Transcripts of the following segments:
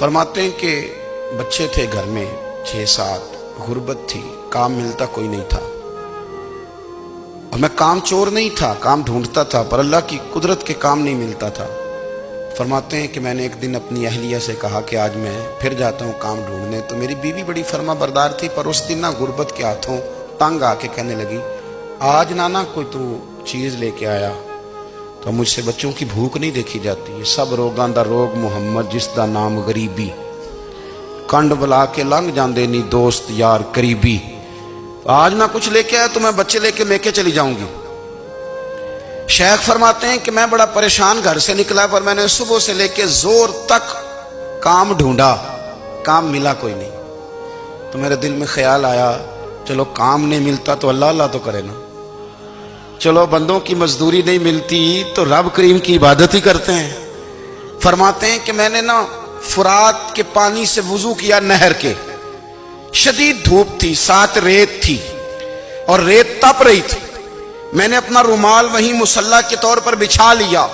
فرماتے ہیں کہ بچے تھے گھر میں 6-7، غربت تھی، کام ملتا کوئی نہیں تھا، اور میں کام چور نہیں تھا، کام ڈھونڈتا تھا، پر اللہ کی قدرت کے کام نہیں ملتا تھا۔ فرماتے ہیں کہ میں نے ایک دن اپنی اہلیہ سے کہا کہ آج میں پھر جاتا ہوں کام ڈھونڈنے، تو میری بیوی بڑی فرما بردار تھی، پر اس دن نہ غربت کے ہاتھوں تنگ آ کے کہنے لگی آج نانا کوئی تو چیز لے کے آیا، تو مجھ سے بچوں کی بھوک نہیں دیکھی جاتی ہے، سب روگاں دا روگ محمد جس دا نام غریبی، کنڈ بلا کے لنگ جاندے نہیں دوست یار قریبی، آج نہ کچھ لے کے آیا تو میں بچے لے کے میکے چلی جاؤں گی۔ شیخ فرماتے ہیں کہ میں بڑا پریشان گھر سے نکلا، پر میں نے صبح سے لے کے زور تک کام ڈھونڈا، کام ملا کوئی نہیں، تو میرے دل میں خیال آیا چلو کام نہیں ملتا تو اللہ اللہ تو کرے نا، چلو بندوں کی مزدوری نہیں ملتی تو رب کریم کی عبادت ہی کرتے ہیں۔ فرماتے ہیں کہ میں نے نا فرات کے پانی سے وضو کیا، نہر کے، شدید دھوپ تھی، ساتھ ریت تھی اور ریت تپ رہی تھی، میں نے اپنا رومال وہیں مصلی کے طور پر بچھا لیا،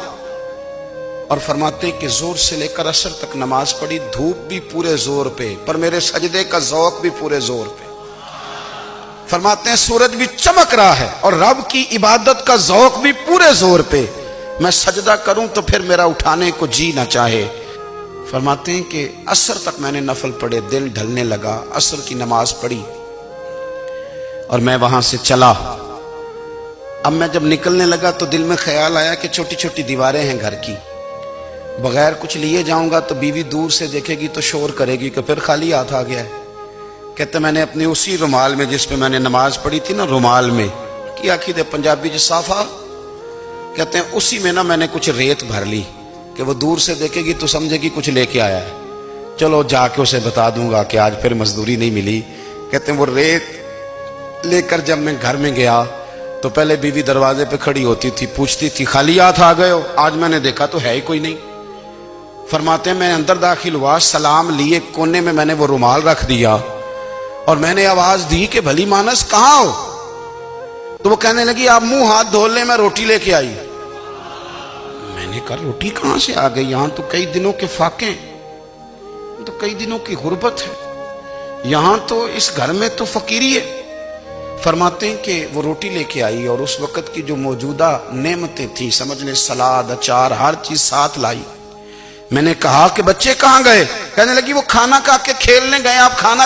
اور فرماتے ہیں کہ زور سے لے کر عصر تک نماز پڑھی، دھوپ بھی پورے زور پہ، پر میرے سجدے کا ذوق بھی پورے زور پہ۔ فرماتے ہیں سورج بھی چمک رہا ہے اور رب کی عبادت کا ذوق بھی پورے زور پہ، میں سجدہ کروں تو پھر میرا اٹھانے کو جی نہ چاہے۔ فرماتے ہیں کہ عصر تک میں نے نفل پڑھے، دل ڈھلنے لگا، عصر کی نماز پڑھی اور میں وہاں سے چلا۔ اب میں جب نکلنے لگا تو دل میں خیال آیا کہ چھوٹی چھوٹی دیواریں ہیں گھر کی، بغیر کچھ لیے جاؤں گا تو بیوی دور سے دیکھے گی تو شور کرے گی کہ پھر خالی ہاتھ آ گیا ہے۔ کہتے میں نے اپنی اسی رومال میں جس پہ میں نے نماز پڑھی تھی نا، رومال میں کی آخی دے پنجابی جو صافہ کہتے ہیں، اسی میں نا میں نے کچھ ریت بھر لی کہ وہ دور سے دیکھے گی تو سمجھے گی کچھ لے کے آیا ہے، چلو جا کے اسے بتا دوں گا کہ آج پھر مزدوری نہیں ملی۔ کہتے ہیں وہ ریت لے کر جب میں گھر میں گیا تو پہلے بیوی دروازے پہ کھڑی ہوتی تھی، پوچھتی تھی خالی ہاتھ آ گئے ہو؟ آج میں نے دیکھا تو ہے ہی کوئی نہیں۔ فرماتے ہیں میں اندر داخل ہوا، سلام لیے، کونے میں نے وہ رومال رکھ دیا اور میں نے آواز دی کہ بھلی مانس کہاں ہو؟ تو وہ کہنے لگی آپ منہ ہاتھ دھو لیں، میں روٹی لے کے آئی۔ میں نے کہا روٹی کہاں سے آ گئی؟ یہاں تو کئی دنوں کے فاقے، تو کئی دنوں کی غربت ہے، یہاں تو اس گھر میں تو فقیری ہے۔ فرماتے ہیں کہ وہ روٹی لے کے آئی اور اس وقت کی جو موجودہ نعمتیں تھیں، سمجھ لیں سلاد، اچار، ہر چیز ساتھ لائی۔ میں نے کہا کہ بچے کہاں گئے؟ کہنے لگی وہ کھانا کھا کے کھیلنے گئے، آپ کھانا